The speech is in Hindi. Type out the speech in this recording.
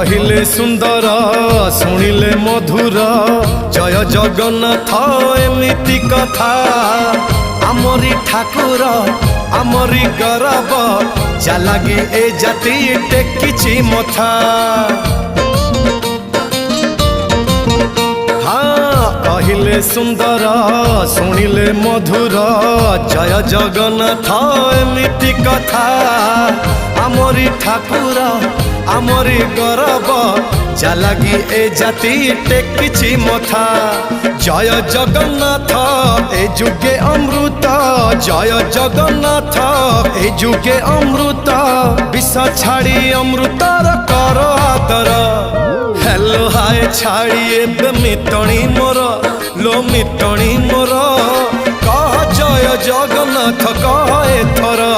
कहिले सुंदर शुणिले मधुर जय जगन्नाथ एमिति कथा आमरी ठाकुर आमरी गौरव जालागी ए जाति टेकिछि मथा। हाँ कहिले सुंदर शुणिले मधुर जय जगन्नाथ एमिति कथा आमरी ठाकुर आमरी गौरव जालागी ए जाति टेकिछि मथा। जय जगन्नाथ ए जुगे अमृत जय जगन्नाथ ए जुगे अमृत विष छाड़ी अमृतर कर आदर। हेलो हाय छाड़ी एबे मिटणी मोर लो मिटणी मोर कह जय जगन्नाथ कह एथर।